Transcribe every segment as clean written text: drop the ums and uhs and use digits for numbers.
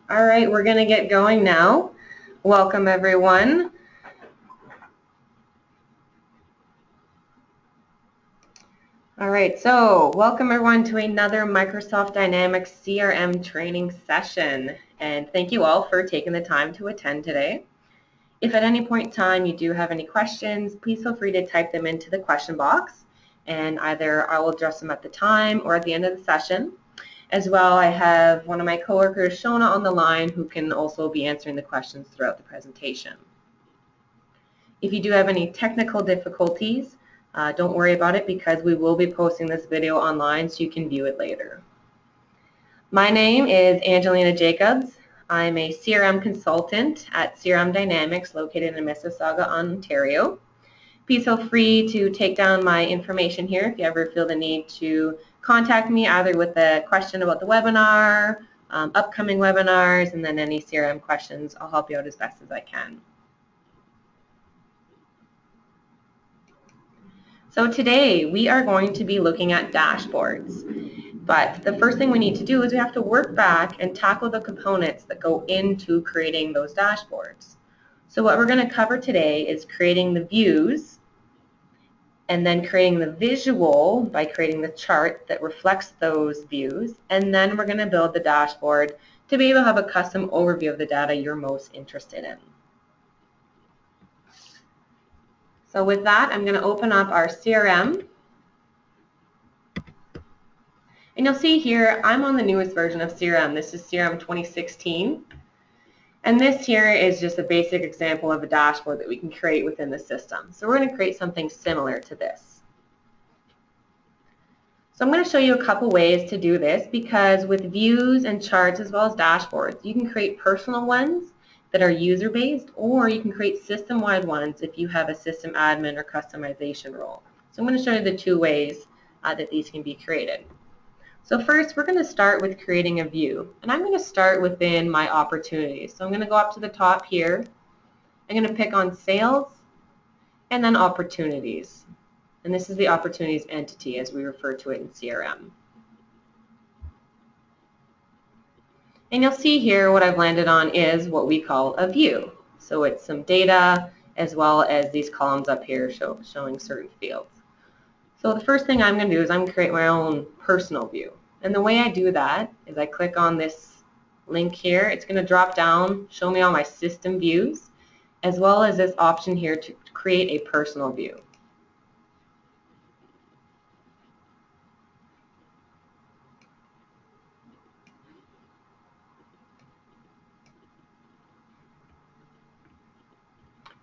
All right, we're going to get going now. Welcome, everyone. All right, so welcome everyone to another Microsoft Dynamics CRM training session. And thank you all for taking the time to attend today. If at any point in time you do have any questions, please feel free to type them into the question box, and either I will address them at the time or at the end of the session. As well, I have one of my coworkers, Shona, on the line who can also be answering the questions throughout the presentation. If you do have any technical difficulties, don't worry about it because we will be posting this video online so you can view it later. My name is Angelina Jacobs. I'm a CRM consultant at CRM Dynamics located in Mississauga, Ontario. Please feel free to take down my information here if you ever feel the need to contact me either with a question about the webinar, upcoming webinars, and then any CRM questions. I'll help you out as best as I can. So today we are going to be looking at dashboards. But the first thing we need to do is we have to work back and tackle the components that go into creating those dashboards. So what we're going to cover today is creating the views, and then creating the visual by creating the chart that reflects those views, and then we're going to build the dashboard to be able to have a custom overview of the data you're most interested in. So with that, I'm going to open up our CRM. And you'll see here, I'm on the newest version of CRM. This is CRM 2016. And this here is just a basic example of a dashboard that we can create within the system. So we're going to create something similar to this. So I'm going to show you a couple ways to do this, because with views and charts as well as dashboards, you can create personal ones that are user-based, or you can create system-wide ones if you have a system admin or customization role. So I'm going to show you the two ways that these can be created. So first, we're going to start with creating a view, and I'm going to start within my opportunities. So I'm going to go up to the top here. I'm going to pick on sales and then opportunities. And this is the opportunities entity as we refer to it in CRM. And you'll see here what I've landed on is what we call a view. So it's some data as well as these columns up here showing certain fields. So the first thing I'm going to do is I'm going to create my own personal view. And the way I do that is I click on this link here. It's going to drop down, show me all my system views, as well as this option here to create a personal view.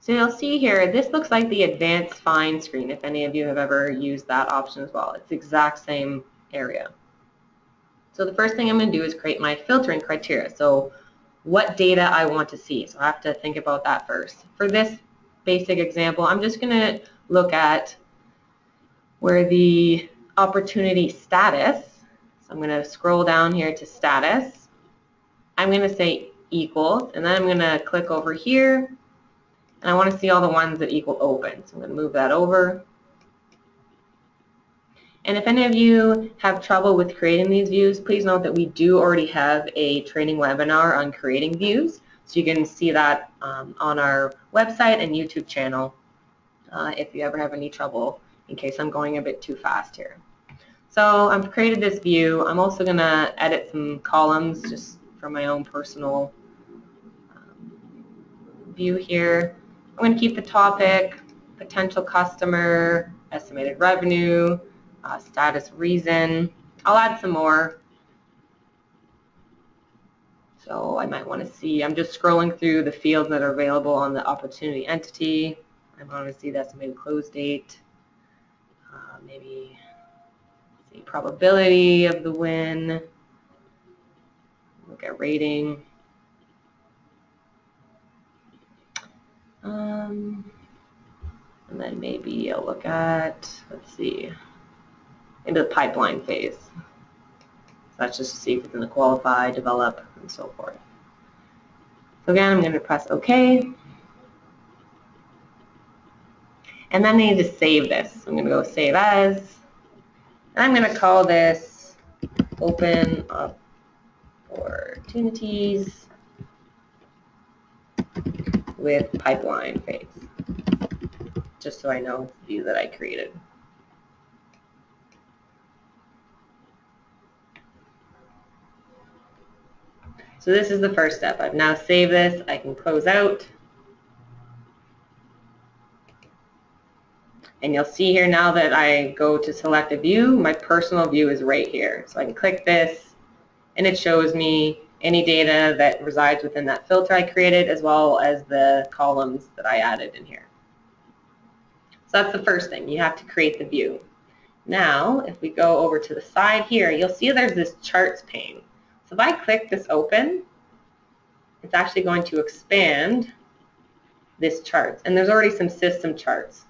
So you'll see here, this looks like the advanced find screen, if any of you have ever used that option as well. It's the exact same area. So the first thing I'm going to do is create my filtering criteria. So what data I want to see. So I have to think about that first. For this basic example, I'm just going to look at where the opportunity status. So I'm going to scroll down here to status. I'm going to say equals, and then I'm going to click over here. And I want to see all the ones that equal open. So I'm going to move that over. And if any of you have trouble with creating these views, please note that we do already have a training webinar on creating views. So you can see that on our website and YouTube channel if you ever have any trouble, in case I'm going a bit too fast here. So I've created this view. I'm also going to edit some columns just for my own personal view here. I'm going to keep the topic, potential customer, estimated revenue, status reason. I'll add some more. So I might want to see, I'm just scrolling through the fields that are available on the opportunity entity. I want to see the estimated close date, maybe see probability of the win, look at rating. And then maybe I'll look at, let's see, into the pipeline phase. So that's just to see if it's going to qualify, develop, and so forth. So again, I'm going to press OK. And then I need to save this. I'm going to go Save As. And I'm going to call this Open Opportunities with pipeline phase, just so I know it's the view that I created. So this is the first step. I've now saved this. I can close out. And you'll see here now that I go to select a view, my personal view is right here. So I can click this, and it shows me any data that resides within that filter I created, as well as the columns that I added in here. So that's the first thing. You have to create the view. Now, if we go over to the side here, you'll see there's this charts pane. So if I click this open, it's actually going to expand this chart. And there's already some system charts.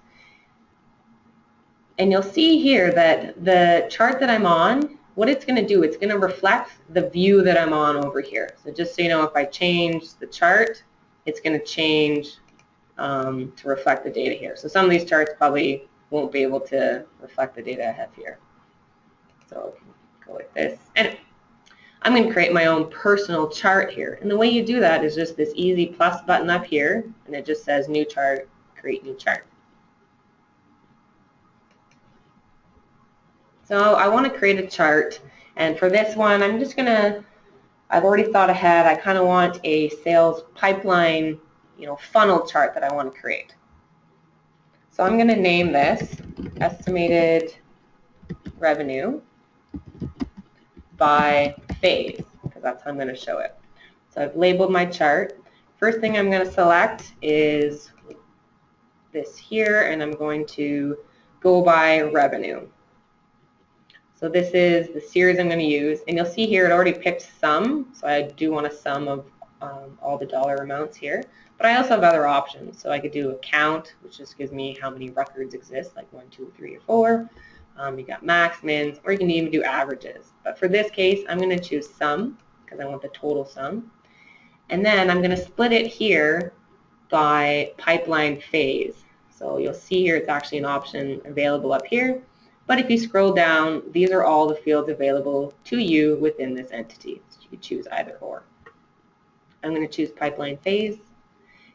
And you'll see here that the chart that I'm on, what it's going to do, it's going to reflect the view that I'm on over here. So just so you know, if I change the chart, it's going to change to reflect the data here. So some of these charts probably won't be able to reflect the data I have here. So go like this. And I'm going to create my own personal chart here. And the way you do that is just this easy plus button up here, and it just says new chart, create new chart. So I want to create a chart, and for this one I'm just going to, I've already thought ahead, I kind of want a sales pipeline, funnel chart that I want to create. So I'm going to name this estimated revenue by phase, because that's how I'm going to show it. So I've labeled my chart. First thing I'm going to select is this here, and I'm going to go by revenue. So this is the series I'm going to use, and you'll see here it already picked sum, so I do want a sum of all the dollar amounts here. But I also have other options, so I could do a count, which just gives me how many records exist, like 1, 2, 3, or 4. You got max, mins, or you can even do averages. But for this case, I'm going to choose sum, because I want the total sum. And then I'm going to split it here by pipeline phase. So you'll see here it's actually an option available up here. But if you scroll down, these are all the fields available to you within this entity. So you can choose either or. I'm going to choose pipeline phase.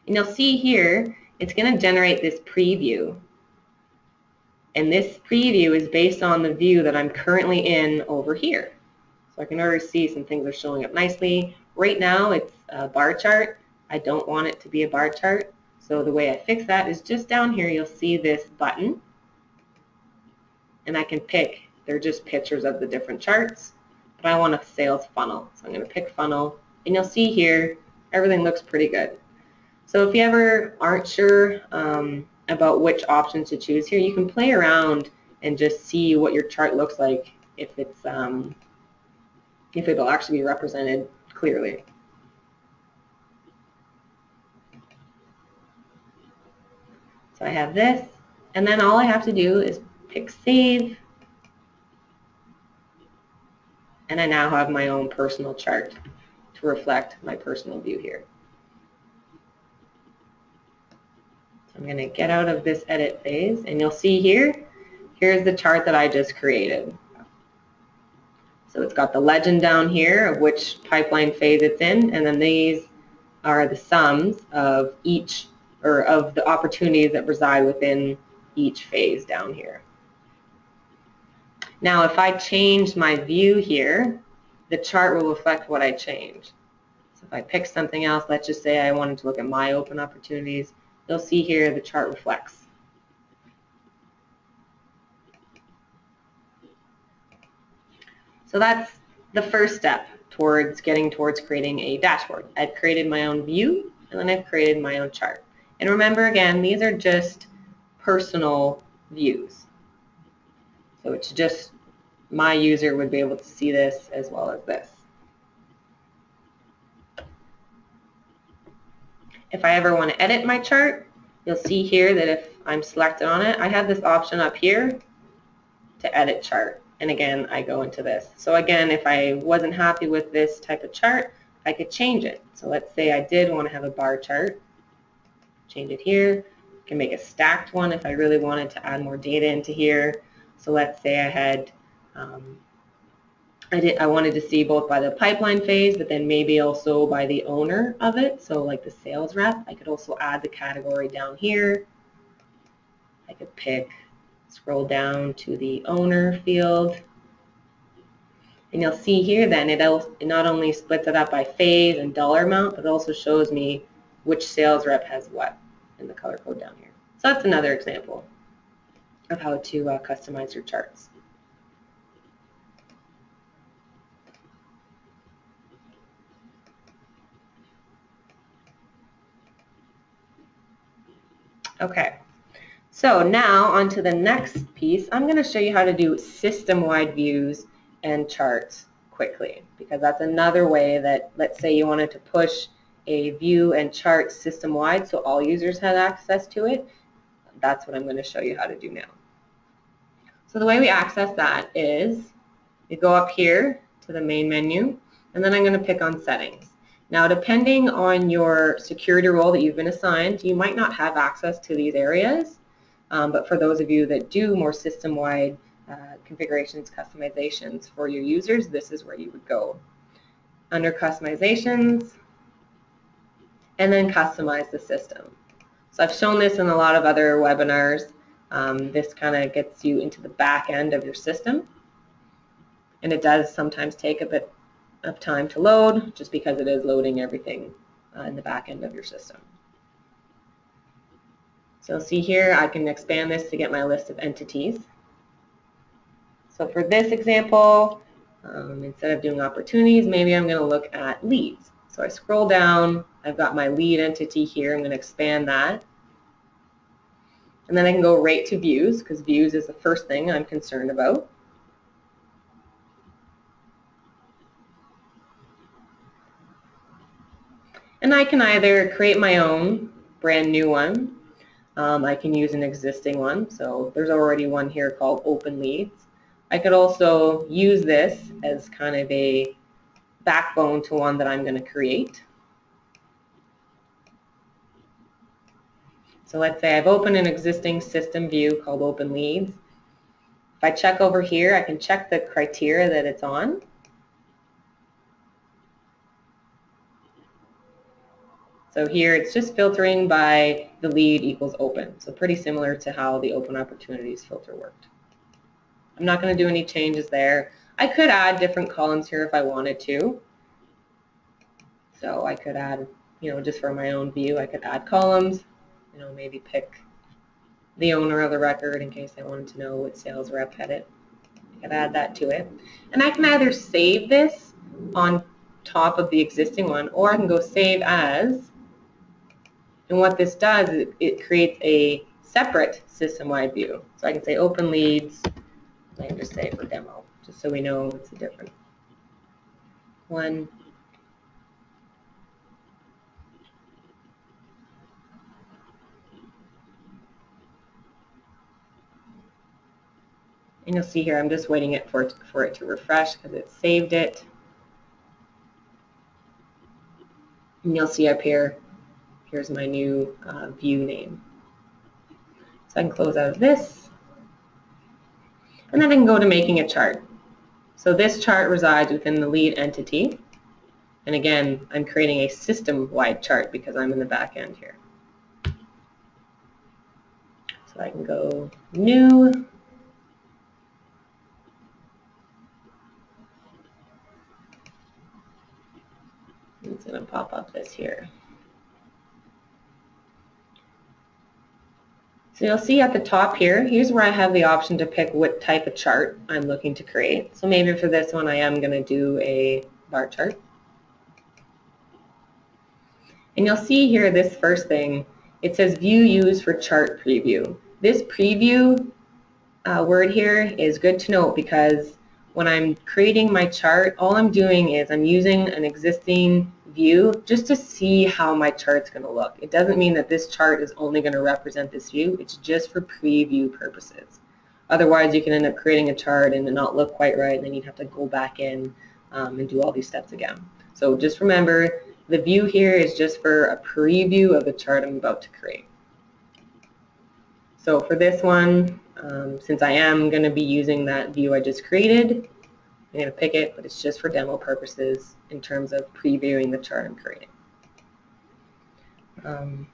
And you'll see here, it's going to generate this preview. And this preview is based on the view that I'm currently in over here. So I can already see some things are showing up nicely. Right now it's a bar chart. I don't want it to be a bar chart. So the way I fix that is just down here you'll see this button. And I can pick, they're just pictures of the different charts, but I want a sales funnel. So I'm going to pick funnel, and you'll see here everything looks pretty good. So if you ever aren't sure about which options to choose here, you can play around and just see what your chart looks like if it'll actually be represented clearly. So I have this, and then all I have to do is pick save, and I now have my own personal chart to reflect my personal view here. So I'm going to get out of this edit phase, and you'll see here's the chart that I just created. So it's got the legend down here of which pipeline phase it's in, and then these are the sums of each, or of the opportunities that reside within each phase down here. Now if I change my view here, the chart will reflect what I changed. So if I pick something else, let's just say I wanted to look at my open opportunities, you'll see here the chart reflects. So that's the first step towards getting towards creating a dashboard. I've created my own view, and then I've created my own chart. And remember again, these are just personal views. So it's just my user would be able to see this as well as this. If I ever want to edit my chart, you'll see here that if I'm selected on it, I have this option up here to edit chart. And again, I go into this. So again, if I wasn't happy with this type of chart, I could change it. So let's say I did want to have a bar chart. Change it here. I can make a stacked one if I really wanted to add more data into here. So let's say I had I wanted to see both by the pipeline phase, but then maybe also by the owner of it, so like the sales rep. I could also add the category down here. I could scroll down to the owner field, and you'll see here then it not only splits it up by phase and dollar amount, but it also shows me which sales rep has what in the color code down here. So that's another example of how to customize your charts. Okay, so now on to the next piece. I'm going to show you how to do system-wide views and charts quickly, because that's another way that, let's say you wanted to push a view and chart system-wide so all users had access to it. That's what I'm going to show you how to do now. So the way we access that is you go up here to the main menu, and then I'm going to pick on settings. Now, depending on your security role that you've been assigned, you might not have access to these areas, but for those of you that do more system-wide configurations, customizations for your users, this is where you would go. Under customizations, and then customize the system. So I've shown this in a lot of other webinars. This kind of gets you into the back end of your system, and it does sometimes take a bit of time to load, just because it is loading everything in the back end of your system. So see here, I can expand this to get my list of entities. So for this example, instead of doing opportunities, maybe I'm going to look at leads. So I scroll down, I've got my lead entity here, I'm going to expand that. And then I can go right to views, because views is the first thing I'm concerned about. And I can either create my own brand new one. I can use an existing one. So there's already one here called Open Leads. I could also use this as kind of a backbone to one that I'm going to create. So let's say I've opened an existing system view called Open Leads. If I check over here, I can check the criteria that it's on. So here it's just filtering by the lead equals open. So pretty similar to how the open opportunities filter worked. I'm not going to do any changes there. I could add different columns here if I wanted to. So I could add, just for my own view, I could add columns, maybe pick the owner of the record in case I wanted to know what sales rep had it. I could add that to it. And I can either save this on top of the existing one, or I can go save as. And what this does is it creates a separate system-wide view. So I can say Open Leads, and I can just say for demo, just so we know it's a different one. And you'll see here, I'm just waiting for it to refresh because it saved it. And you'll see up here, here's my new view name. So I can close out of this. And then I can go to making a chart. So this chart resides within the lead entity. And again, I'm creating a system-wide chart because I'm in the back end here. So I can go new. It's going to pop up this here. So you'll see at the top here, here's where I have the option to pick what type of chart I'm looking to create. So maybe for this one I am going to do a bar chart. And you'll see here this first thing, it says view used for chart preview. This preview word here is good to note because when I'm creating my chart, all I'm doing is I'm using an existing view just to see how my chart's going to look. It doesn't mean that this chart is only going to represent this view. It's just for preview purposes. Otherwise, you can end up creating a chart and it not look quite right, and then you'd have to go back in and do all these steps again. So just remember, the view here is just for a preview of the chart I'm about to create. So for this one, since I am going to be using that view I just created, I'm I'm going to pick it, but it's just for demo purposes in terms of previewing the chart I'm creating. I'm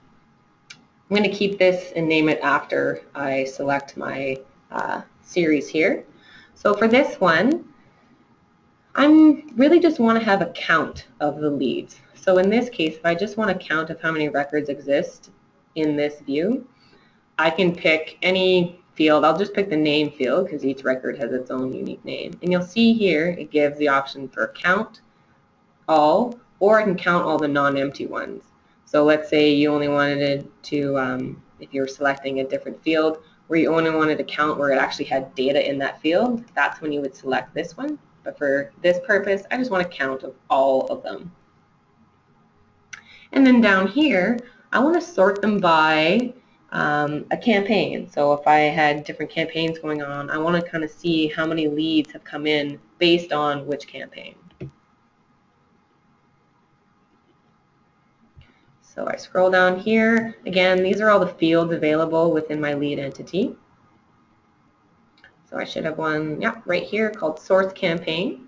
going to keep this and name it after I select my series here. So for this one, I really just want to have a count of the leads. So in this case, if I just want a count of how many records exist in this view, I can pick any field. I'll just pick the name field because each record has its own unique name. And you'll see here it gives the option for count all, or I can count all the non-empty ones. So let's say you only wanted to, if you're selecting a different field, where you only wanted to count where it actually had data in that field, that's when you would select this one. But for this purpose, I just want a count of all of them. And then down here, I want to sort them by a campaign. So if I had different campaigns going on, I want to kind of see how many leads have come in based on which campaign. So I scroll down here. Again, these are all the fields available within my lead entity. So I should have one, yeah, right here called Source Campaign.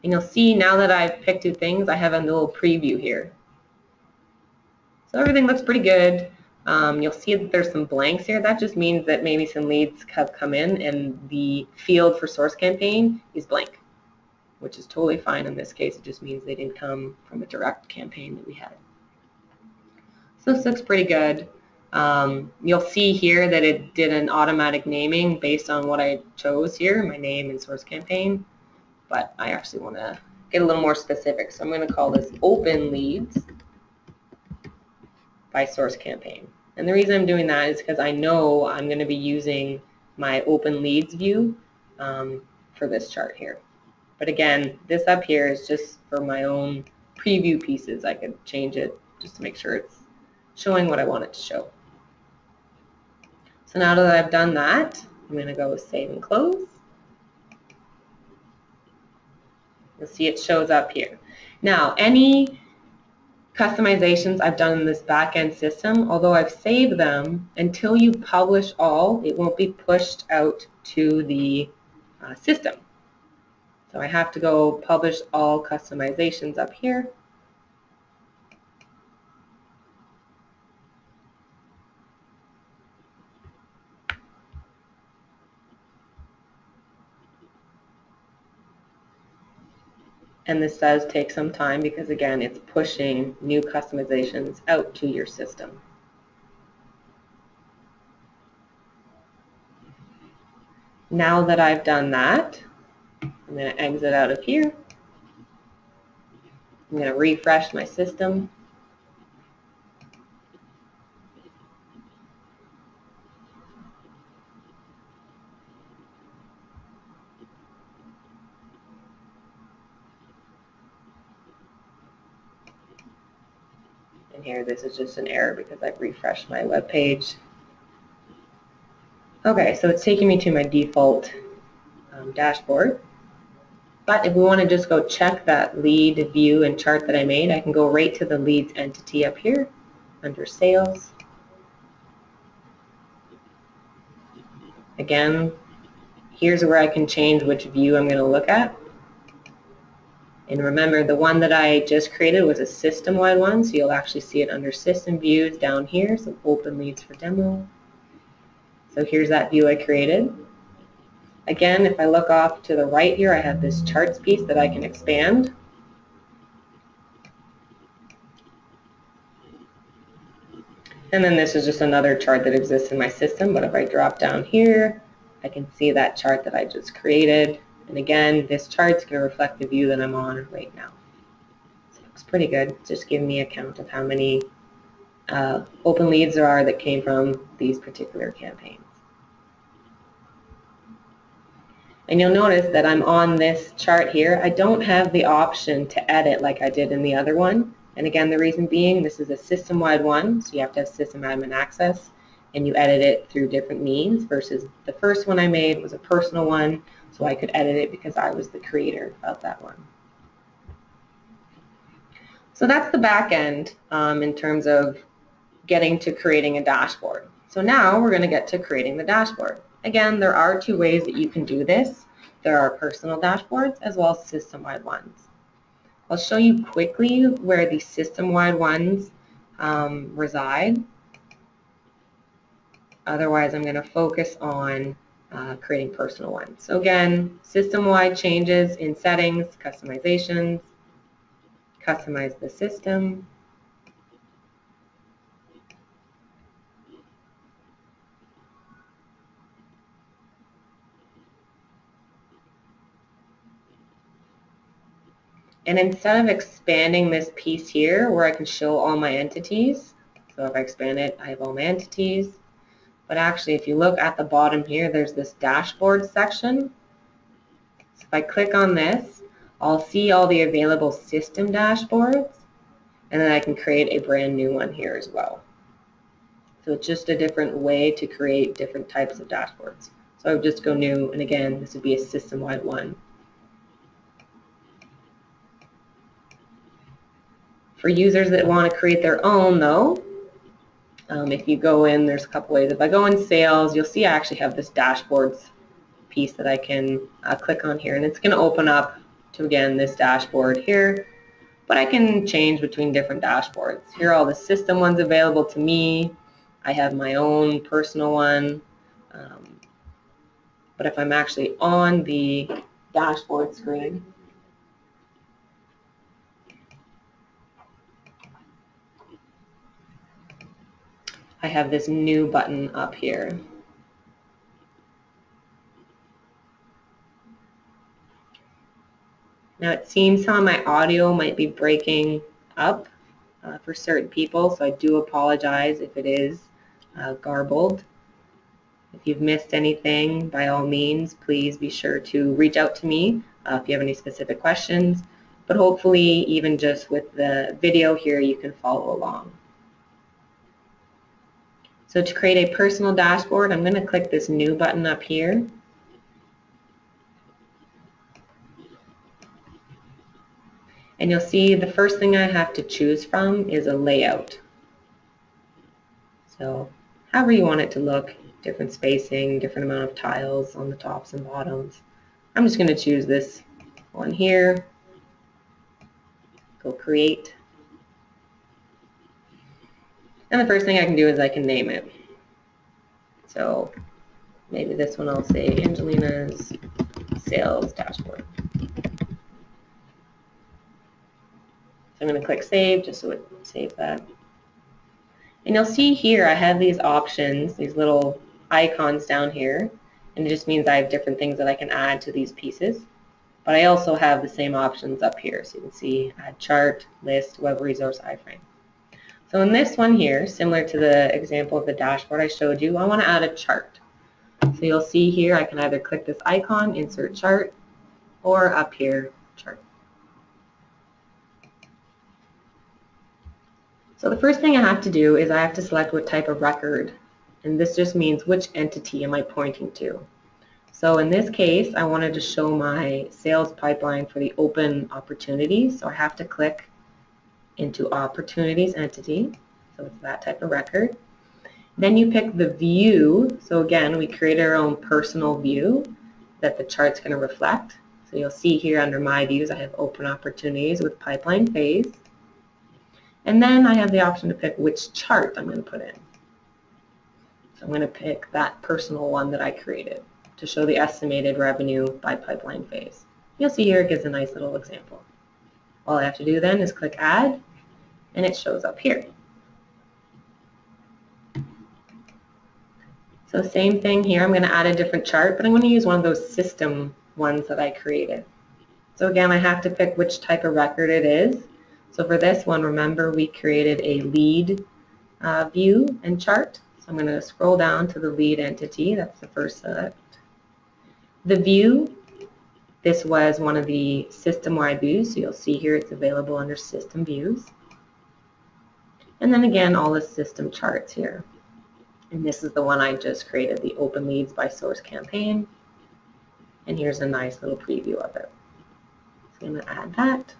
And you'll see now that I've picked two things, I have a little preview here. So everything looks pretty good. You'll see that there's some blanks here. That just means that maybe some leads have come in and the field for Source Campaign is blank, which is totally fine in this case. It just means they didn't come from a direct campaign that we had. So this looks pretty good. You'll see here that it did an automatic naming based on what I chose here, my name and Source Campaign, but I actually want to get a little more specific. So I'm going to call this Open Leads by Source Campaign. And the reason I'm doing that is because I know I'm going to be using my Open Leads view for this chart here. But again, this up here is just for my own preview pieces. I could change it just to make sure it's showing what I want it to show. So now that I've done that, I'm going to go Save and Close. You'll see it shows up here. Now, any customizations I've done in this back-end system, although I've saved them, until you publish all, it won't be pushed out to the system. So I have to go Publish All Customizations up here. And this does take some time because, again, it's pushing new customizations out to your system. Now that I've done that, I'm going to exit out of here. I'm going to refresh my system. And here, this is just an error because I've refreshed my web page. Okay, so it's taking me to my default dashboard. But if we want to just go check that lead view and chart that I made, I can go right to the leads entity up here under Sales. Again, here's where I can change which view I'm going to look at. And remember, the one that I just created was a system-wide one, so you'll actually see it under System Views down here, so Open Leads for Demo. So here's that view I created. Again, if I look off to the right here, I have this charts piece that I can expand. And then this is just another chart that exists in my system, but if I drop down here, I can see that chart that I just created. And again, this chart's going to reflect the view that I'm on right now. So it looks pretty good. It's just giving me a count of how many open leads there are that came from these particular campaigns. And you'll notice that I'm on this chart here. I don't have the option to edit like I did in the other one. And again, the reason being, this is a system-wide one, so you have to have system admin access, and you edit it through different means, versus the first one I made was a personal one, so I could edit it because I was the creator of that one. So that's the back end in terms of getting to creating a dashboard. So now we're going to get to creating the dashboard. Again, there are two ways that you can do this. There are personal dashboards as well as system-wide ones. I'll show you quickly where the system-wide ones reside. Otherwise, I'm going to focus on creating personal ones. So again, system-wide changes in settings, customizations, customize the system, and instead of expanding this piece here where I can show all my entities, so if I expand it, I have all my entities, but actually if you look at the bottom here, there's this dashboard section. So if I click on this, I'll see all the available system dashboards, and then I can create a brand new one here as well. So it's just a different way to create different types of dashboards. So I would just go new, and again, this would be a system-wide one. For users that want to create their own, though, if you go in, there's a couple ways. If I go in sales, you'll see I actually have this dashboards piece that I can click on here, and it's going to open up to, again, this dashboard here. But I can change between different dashboards. Here are all the system ones available to me. I have my own personal one. But if I'm actually on the dashboard screen, I have this new button up here. Now it seems some of my audio might be breaking up for certain people, so I do apologize if it is garbled. If you've missed anything, by all means, please be sure to reach out to me if you have any specific questions. But hopefully, even just with the video here, you can follow along. So to create a personal dashboard, I'm going to click this new button up here. And you'll see the first thing I have to choose from is a layout. So however you want it to look, different spacing, different amount of tiles on the tops and bottoms. I'm just going to choose this one here. Go create. And the first thing I can do is I can name it. So maybe this one I'll say Angelina's sales dashboard. So I'm going to click save just so it saves that. And you'll see here I have these options, these little icons down here, and it just means I have different things that I can add to these pieces. But I also have the same options up here, so you can see add chart, list, web resource, iframe. So in this one here, similar to the example of the dashboard I showed you, I want to add a chart. So you'll see here I can either click this icon, insert chart, or up here, chart. So the first thing I have to do is I have to select what type of record, and this just means which entity am I pointing to. So in this case, I wanted to show my sales pipeline for the open opportunities, so I have to click into opportunities entity, so it's that type of record. Then you pick the view, so again we create our own personal view that the chart's going to reflect. So you'll see here under my views I have open opportunities with pipeline phase. And then I have the option to pick which chart I'm going to put in. So I'm going to pick that personal one that I created to show the estimated revenue by pipeline phase. You'll see here it gives a nice little example. All I have to do then is click add, and it shows up here. So same thing here, I'm going to add a different chart, but I'm going to use one of those system ones that I created. So again, I have to pick which type of record it is. So for this one, remember we created a lead view and chart. So I'm going to scroll down to the lead entity, that's the first select. The view, this was one of the system-wide views, so you'll see here it's available under system views. And then again, all the system charts here. And this is the one I just created, the open leads by source campaign. And here's a nice little preview of it. So I'm going to add that.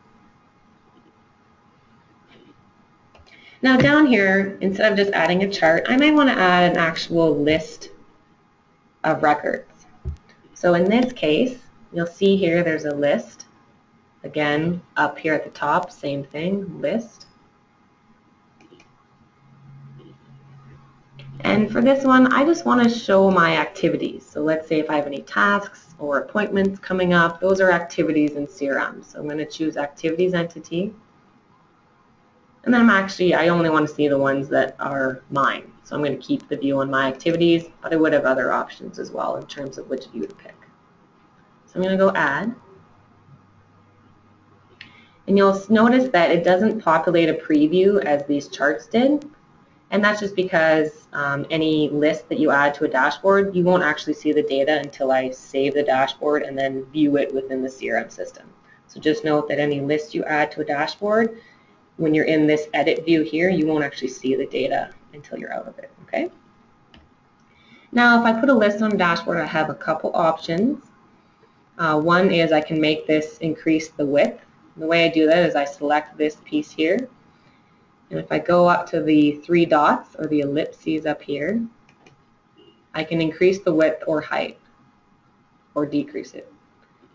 Now down here, instead of just adding a chart, I might want to add an actual list of records. So in this case, You'll see here there's a list. Again, up here at the top, same thing, list. And for this one, I just want to show my activities. So let's say if I have any tasks or appointments coming up, those are activities in CRM. So I'm going to choose Activities Entity. And then I only want to see the ones that are mine. So I'm going to keep the view on my activities, but I would have other options as well in terms of which view to pick. So I'm going to go Add. And you'll notice that it doesn't populate a preview as these charts did. And that's just because any list that you add to a dashboard, you won't actually see the data until I save the dashboard and then view it within the CRM system. So just note that any list you add to a dashboard, when you're in this edit view here, you won't actually see the data until you're out of it, okay? Now, if I put a list on a dashboard, I have a couple options. One is I can make this increase the width. The way I do that is I select this piece here. And if I go up to the 3 dots or the ellipses up here, I can increase the width or height or decrease it.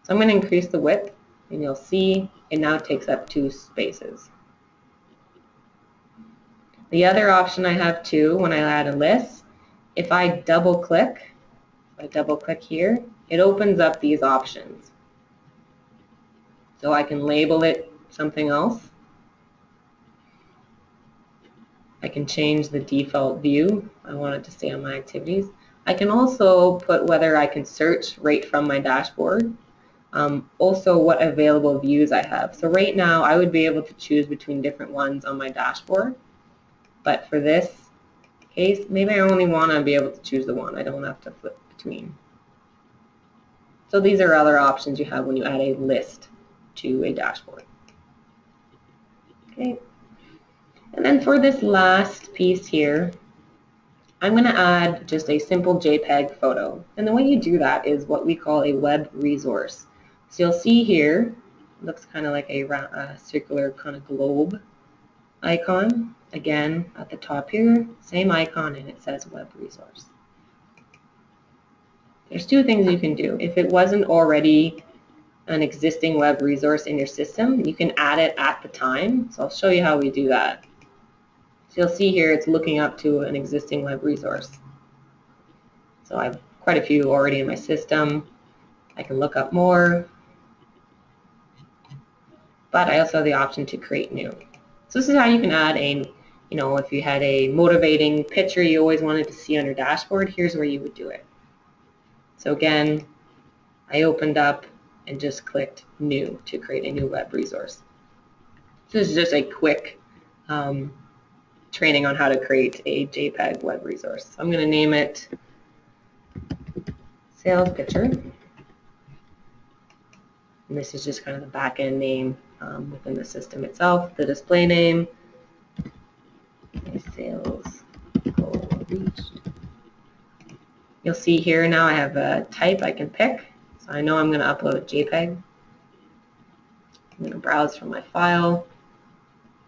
So I'm going to increase the width, and you'll see it now takes up 2 spaces. The other option I have too when I add a list, if I double click here, it opens up these options. So I can label it something else. I can change the default view. I want it to stay on my activities. I can also put whether I can search right from my dashboard. Also what available views I have. So right now I would be able to choose between different ones on my dashboard. But for this case, maybe I only want to be able to choose the one. I don't have to flip between. So these are other options you have when you add a list to a dashboard. Okay. And then for this last piece here, I'm going to add just a simple JPEG photo. And the way you do that is what we call a web resource. So you'll see here, it looks kind of like a circular kind of globe icon. Again, at the top here, same icon, and it says web resource. There's 2 things you can do. If it wasn't already an existing web resource in your system, you can add it at the time. So I'll show you how we do that. So you'll see here it's looking up to an existing web resource. So I have quite a few already in my system. I can look up more, but I also have the option to create new. So this is how you can add if you had a motivating picture you always wanted to see on your dashboard, here's where you would do it. So again, I opened up and just clicked new to create a new web resource. So this is just a quick training on how to create a JPEG web resource. I'm going to name it sales picture. And this is just kind of the back-end name within the system itself. The display name is sales goal reached. You'll see here now I have a type I can pick. So I know I'm going to upload a JPEG. I'm going to browse from my file.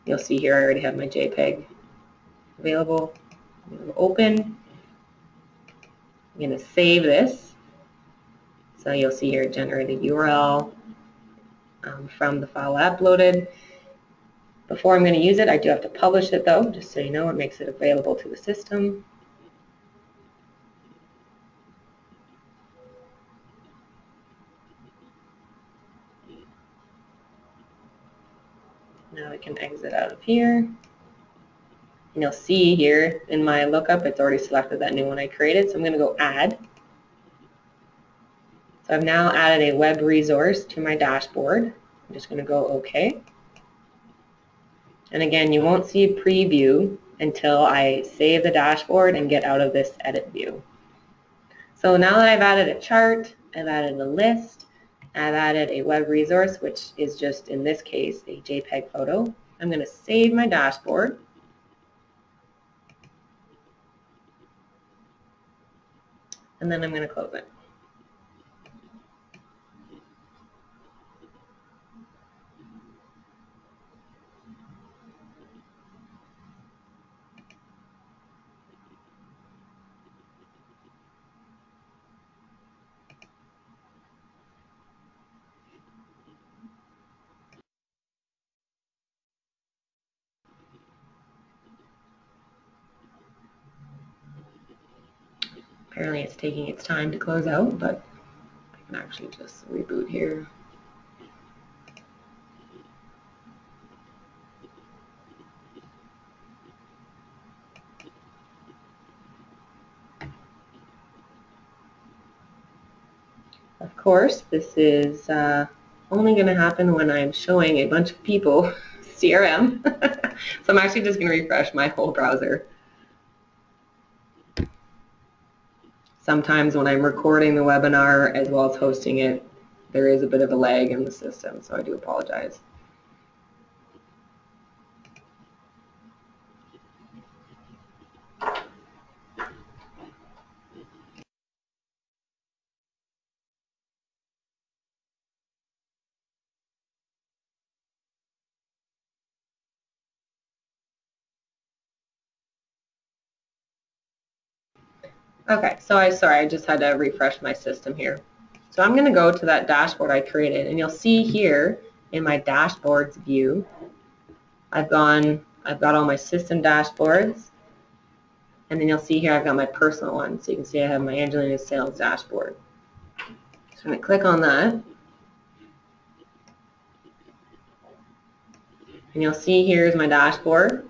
You'll see here I already have my JPEG available. I'm going to open. I'm going to save this. So you'll see here generate a URL from the file I uploaded. Before I'm going to use it, I do have to publish it though, just so you know, it makes it available to the system. Now I can exit out of here. And you'll see here in my lookup, it's already selected that new one I created, so I'm going to go add. So I've now added a web resource to my dashboard. I'm just going to go OK. And again, you won't see a preview until I save the dashboard and get out of this edit view. So now that I've added a chart, I've added a list, I've added a web resource, which is just, in this case, a JPEG photo. I'm going to save my dashboard. And then I'm going to close it. Apparently it's taking its time to close out, but I can actually just reboot here. Of course, this is only going to happen when I'm showing a bunch of people CRM. So I'm actually just going to refresh my whole browser. Sometimes when I'm recording the webinar as well as hosting it, there is a bit of a lag in the system, so I do apologize. Okay, so I just had to refresh my system here. So I'm going to go to that dashboard I created, and you'll see here in my dashboards view, I've got all my system dashboards, and then you'll see here I've got my personal one. So you can see I have my Angelina sales dashboard. So I'm going to click on that, and you'll see here's my dashboard.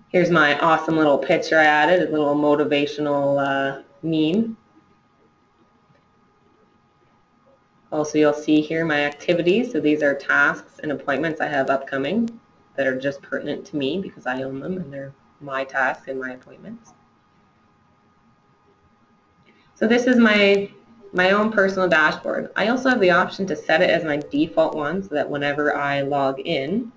Here's my awesome little picture I added, a little motivational meme. Also, you'll see here my activities. So these are tasks and appointments I have upcoming that are just pertinent to me because I own them and they're my tasks and my appointments. So this is my own personal dashboard. I also have the option to set it as my default one so that whenever I log in,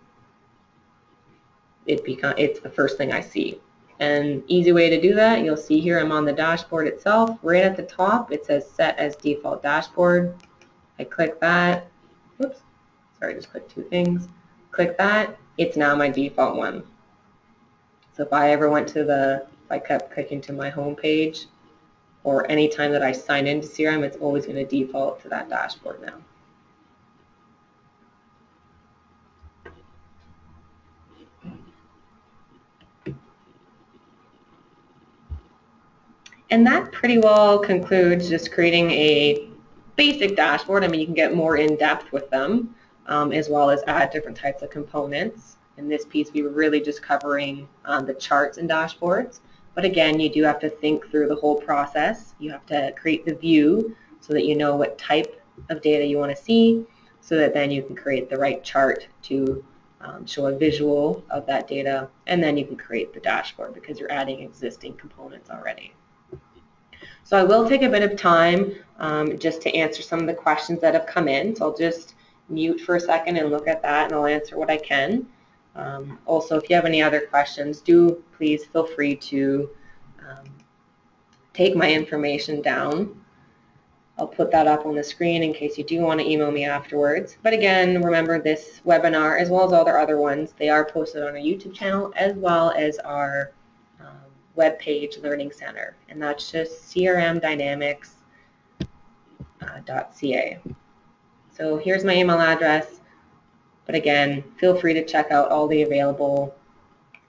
it's the first thing I see. An easy way to do that, you'll see here I'm on the dashboard itself. Right at the top, it says set as default dashboard. I click that. Whoops. Sorry, I just clicked two things. Click that. It's now my default one. So if I ever went to if I kept clicking to my home page, or any time that I sign into CRM, it's always going to default to that dashboard now. And that pretty well concludes just creating a basic dashboard. I mean, you can get more in depth with them, as well as add different types of components. In this piece, we were really just covering the charts and dashboards. But again, you do have to think through the whole process. You have to create the view so that you know what type of data you want to see, so that then you can create the right chart to show a visual of that data, and then you can create the dashboard because you're adding existing components already. So I will take a bit of time just to answer some of the questions that have come in. So I'll just mute for a second and look at that, and I'll answer what I can. Also, if you have any other questions, do please feel free to take my information down. I'll put that up on the screen in case you do want to email me afterwards. But again, remember this webinar, as well as all the other ones, they are posted on our YouTube channel as well as our web page Learning Center, and that's just crmdynamics.ca. So here's my email address, but again, feel free to check out all the available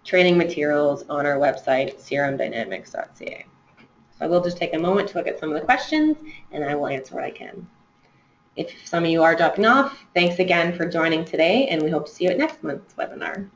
training materials on our website, crmdynamics.ca. So I will just take a moment to look at some of the questions, and I will answer what I can. If some of you are dropping off, thanks again for joining today, and we hope to see you at next month's webinar.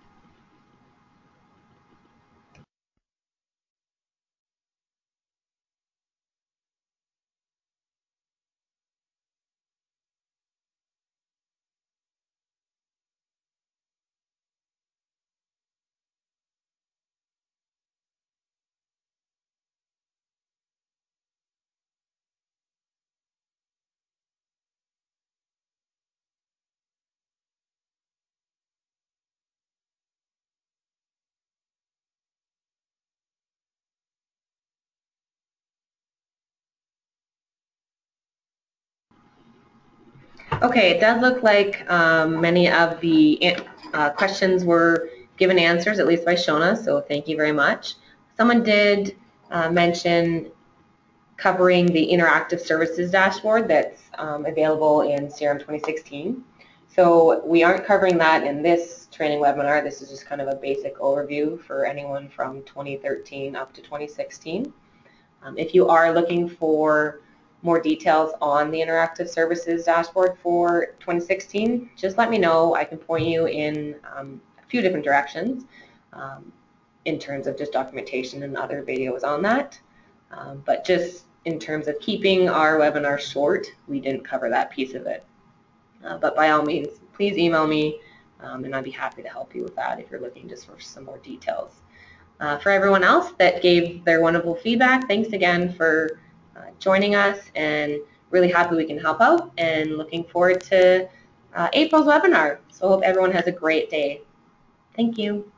Okay, it does look like many of the questions were given answers, at least by Shona, so thank you very much. Someone did mention covering the interactive services dashboard that's available in CRM 2016. So we aren't covering that in this training webinar. This is just kind of a basic overview for anyone from 2013 up to 2016. If you are looking for more details on the Interactive Services Dashboard for 2016, just let me know. I can point you in a few different directions in terms of just documentation and other videos on that. But just in terms of keeping our webinar short, we didn't cover that piece of it. But by all means, please email me, and I'd be happy to help you with that if you're looking just for some more details. For everyone else that gave their wonderful feedback, thanks again for joining us, and really happy we can help out, and looking forward to April's webinar. So I hope everyone has a great day. Thank you.